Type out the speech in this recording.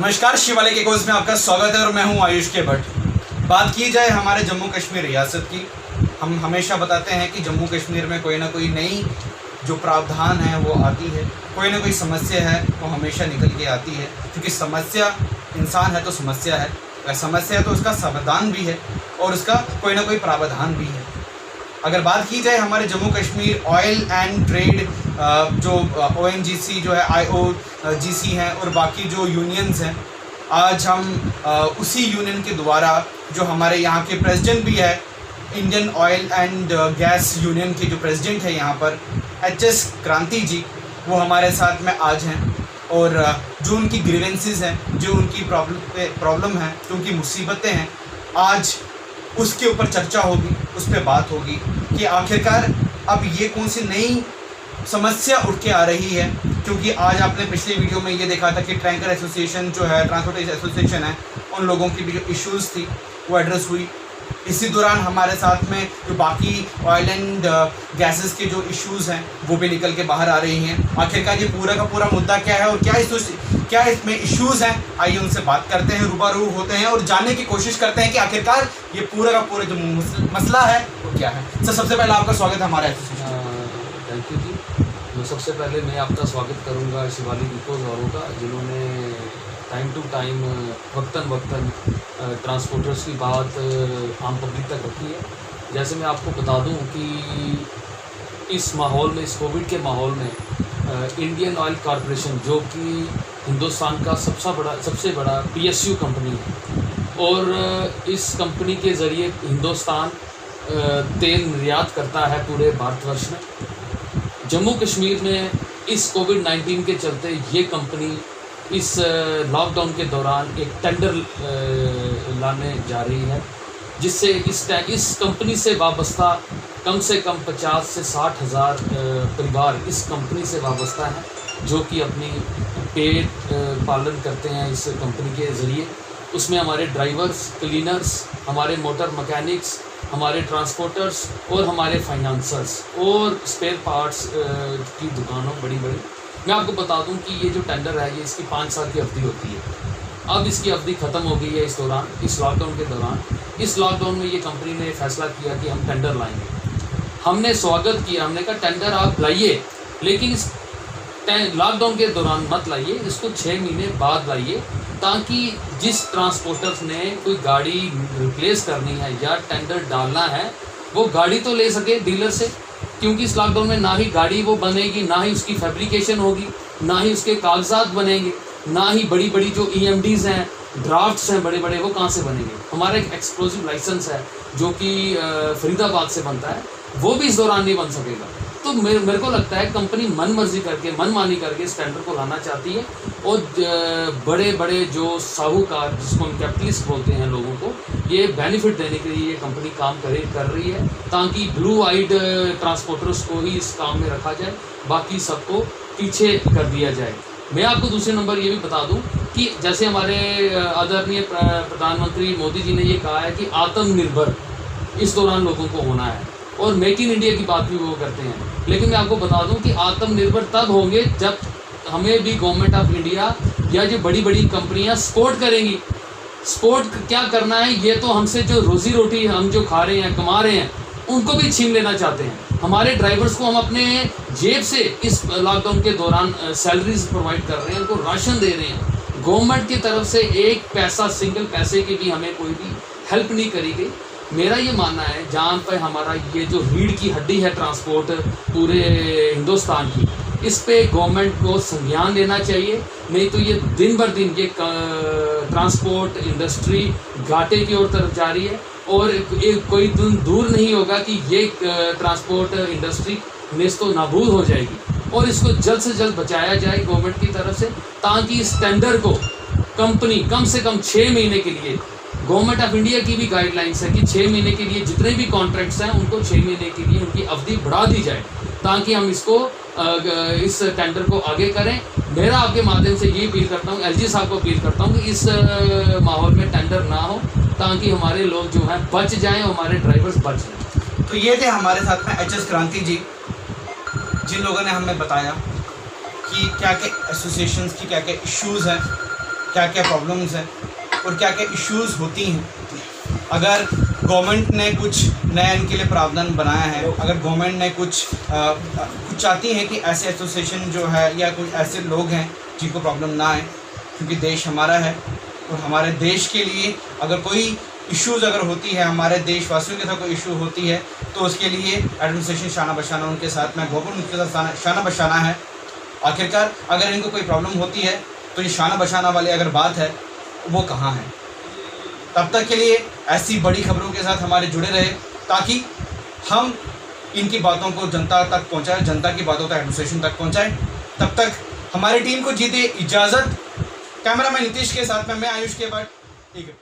नमस्कार, शिवालय के कोर्स में आपका स्वागत है और मैं हूं आयुष के भट्ट। बात की जाए हमारे जम्मू कश्मीर रियासत की, हम हमेशा बताते हैं कि जम्मू कश्मीर में कोई ना कोई नई जो प्रावधान है वो आती है, कोई ना कोई समस्या है वो हमेशा निकल के आती है। क्योंकि समस्या इंसान है तो समस्या है, अगर समस्या है तो उसका समाधान भी है और उसका कोई ना कोई प्रावधान भी है। अगर बात की जाए हमारे Jammu Kashmir oil and trade जो ONGC जो है IOGC हैं और बाकी जो यूनियंस हैं, आज हम उसी यूनियन के द्वारा जो हमारे यहाँ के प्रेसिडेंट भी है, Indian oil and gas union के जो प्रेसिडेंट है यहाँ पर HS क्रांति जी, वो हमारे साथ में आज हैं। और जो उनकी ग्रीवेंसेस हैं, जो उनकी प्रॉब्लम है, जो उनकी मुसीबतें हैं, आज उसके ऊपर चर्चा होगी, उस पर बात होगी कि आखिरकार अब ये कौन सी नई समस्या उठ के आ रही है। क्योंकि आज आपने पिछले वीडियो में ये देखा था कि टैंकर एसोसिएशन जो है, ट्रांसपोर्ट एसोसिएशन है, उन लोगों की भी जो इश्यूज़ थी वो एड्रेस हुई। इसी दौरान हमारे साथ में जो बाकी ऑयल एंड गैसेस के जो इश्यूज़ हैं वो भी निकल के बाहर आ रही हैं। आखिरकार ये पूरा का पूरा मुद्दा क्या है और क्या इसमें इश्यूज़ हैं, आइए उनसे बात करते हैं, रूबरू होते हैं और जानने की कोशिश करते हैं कि आखिरकार ये पूरा का पूरा जो मसला है वो क्या है। सर, सबसे पहले आपका स्वागत है हमारे एसोसिएशन। थैंक यू जी। तो सबसे पहले मैं आपका स्वागत करूंगा शिवाली डिपोज वालों का, जिन्होंने टाइम टू टाइम वक्तन ट्रांसपोर्टर्स की बात आम पब्लिक तक रखी है। जैसे मैं आपको बता दूं कि इस माहौल में, इस कोविड के माहौल में इंडियन ऑयल कॉरपोरेशन, जो कि हिंदुस्तान का सबसे बड़ा PSU कंपनी है और इस कंपनी के ज़रिए हिंदुस्तान तेल निर्यात करता है पूरे भारतवर्ष में। जम्मू कश्मीर में इस कोविड-19 के चलते ये कंपनी इस लॉकडाउन के दौरान एक टेंडर लाने जा रही है, जिससे इस कंपनी से वाबस्ता कम से कम 50 से 60 हज़ार परिवार इस कंपनी से वाबस्ता हैं, जो कि अपनी पेट पालन करते हैं इस कंपनी के ज़रिए। उसमें हमारे ड्राइवर्स, क्लीनर्स, हमारे मोटर मैकेनिक्स, हमारे ट्रांसपोर्टर्स और हमारे फाइनेंसर्स और स्पेयर पार्ट्स की दुकानों बड़ी मैं आपको बता दूं कि ये जो टेंडर है ये इसकी 5 साल की अवधि होती है। अब इसकी अवधि ख़त्म हो गई है इस लॉकडाउन के दौरान। इस लॉकडाउन में ये कंपनी ने फैसला किया कि हम टेंडर लाएंगे। हमने स्वागत किया, हमने कहा टेंडर आप लाइए, लेकिन इस लॉकडाउन के दौरान मत लाइए, इसको 6 महीने बाद लाइए, ताकि जिस ट्रांसपोर्टर्स ने कोई गाड़ी रिप्लेस करनी है या टेंडर डालना है वो गाड़ी तो ले सके डीलर से। क्योंकि इस लॉकडाउन में ना ही गाड़ी वो बनेगी, ना ही उसकी फैब्रिकेशन होगी, ना ही उसके कागजात बनेंगे, ना ही बड़ी जो EMDs हैं, ड्राफ्ट्स हैं बड़े वो कहाँ से बनेंगे। हमारा एक एक्सप्लोसिव लाइसेंस है जो कि फरीदाबाद से बनता है, वो भी इस दौरान नहीं बन सकेगा। तो मेरे को लगता है कंपनी मनमानी करके इस टेंडर को लाना चाहती है और बड़े जो साहूकार, जिसको हम कैपिटलिस्ट बोलते हैं, लोगों को ये बेनिफिट देने के लिए ये कंपनी काम कर रही है, ताकि ब्लू आइड ट्रांसपोर्टर्स को ही इस काम में रखा जाए, बाकी सबको पीछे कर दिया जाए। मैं आपको दूसरे नंबर ये भी बता दूं कि जैसे हमारे आदरणीय प्रधानमंत्री मोदी जी ने ये कहा है कि आत्मनिर्भर इस दौरान लोगों को होना है और मेक इन इंडिया की बात भी वो करते हैं। लेकिन मैं आपको बता दूं कि आत्मनिर्भर तब होंगे जब हमें भी गवर्नमेंट ऑफ इंडिया या जो बड़ी कंपनियां सपोर्ट करेंगी। सपोर्ट क्या करना है, ये तो हमसे जो रोजी रोटी हम जो खा रहे हैं, कमा रहे हैं, उनको भी छीन लेना चाहते हैं। हमारे ड्राइवर्स को हम अपने जेब से इस लॉकडाउन के दौरान सैलरीज प्रोवाइड कर रहे हैं, उनको राशन दे रहे हैं। गवर्नमेंट की तरफ से एक पैसा, सिंगल पैसे की भी हमें कोई भी हेल्प नहीं करी गई। मेरा ये मानना है, जहाँ पर हमारा ये जो रीढ़ की हड्डी है ट्रांसपोर्ट पूरे हिंदुस्तान की, इस पे गवर्नमेंट को संज्ञान लेना चाहिए। नहीं तो ये दिन बर दिन ये ट्रांसपोर्ट इंडस्ट्री घाटे की ओर तरफ जा रही है और कोई दिन दूर नहीं होगा कि ये ट्रांसपोर्ट इंडस्ट्री नेस्तो नाबूद हो जाएगी। और इसको जल्द से जल्द बचाया जाए गवर्नमेंट की तरफ से, ताकि इस टेंडर को कंपनी कम से कम 6 महीने के लिए, गवर्नमेंट ऑफ इंडिया की भी गाइडलाइंस है कि 6 महीने के लिए जितने भी कॉन्ट्रैक्ट्स हैं उनको 6 महीने के लिए उनकी अवधि बढ़ा दी जाए, ताकि हम इस टेंडर को आगे करें। मेरा आपके माध्यम से ये अपील करता हूँ, LG साहब को अपील करता हूँ कि इस माहौल में टेंडर ना हो, ताकि हमारे लोग जो हैं बच जाएं और हमारे ड्राइवर्स बच जाएं। तो ये थे हमारे साथ में HS क्रांति जी, जिन लोगों ने हमें बताया कि क्या क्या एसोसिएशंस की क्या क्या इश्यूज़ हैं क्या क्या प्रॉब्लम्स हैं और क्या क्या इश्यूज़ होती हैं। अगर गवर्नमेंट ने कुछ नया इनके लिए प्रावधान बनाया है, अगर गवर्नमेंट ने कुछ चाहती है कि ऐसे एसोसिएशन जो है या कुछ ऐसे लोग हैं जिनको प्रॉब्लम ना आए, क्योंकि देश हमारा है और हमारे देश के लिए अगर कोई इश्यूज़ अगर होती है, हमारे देशवासियों के साथ कोई इशू होती है, तो उसके लिए एडमिनिस्ट्रेशन शाना बशाना उनके साथ में, गवर्नमेंट उनके साथ शाना बशाना है। आखिरकार अगर इनको कोई प्रॉब्लम होती है तो ये शाना बशाना वाली अगर बात है वो कहाँ है। तब तक के लिए ऐसी बड़ी खबरों के साथ हमारे जुड़े रहे ताकि हम इनकी बातों को जनता तक पहुंचाएं, जनता की बातों तक एडमिनिस्ट्रेशन तक पहुंचाएं। तब तक हमारी टीम को जीते इजाज़त। कैमरामैन नीतीश के साथ में मैं आयुष के भट्ट। ठीक है।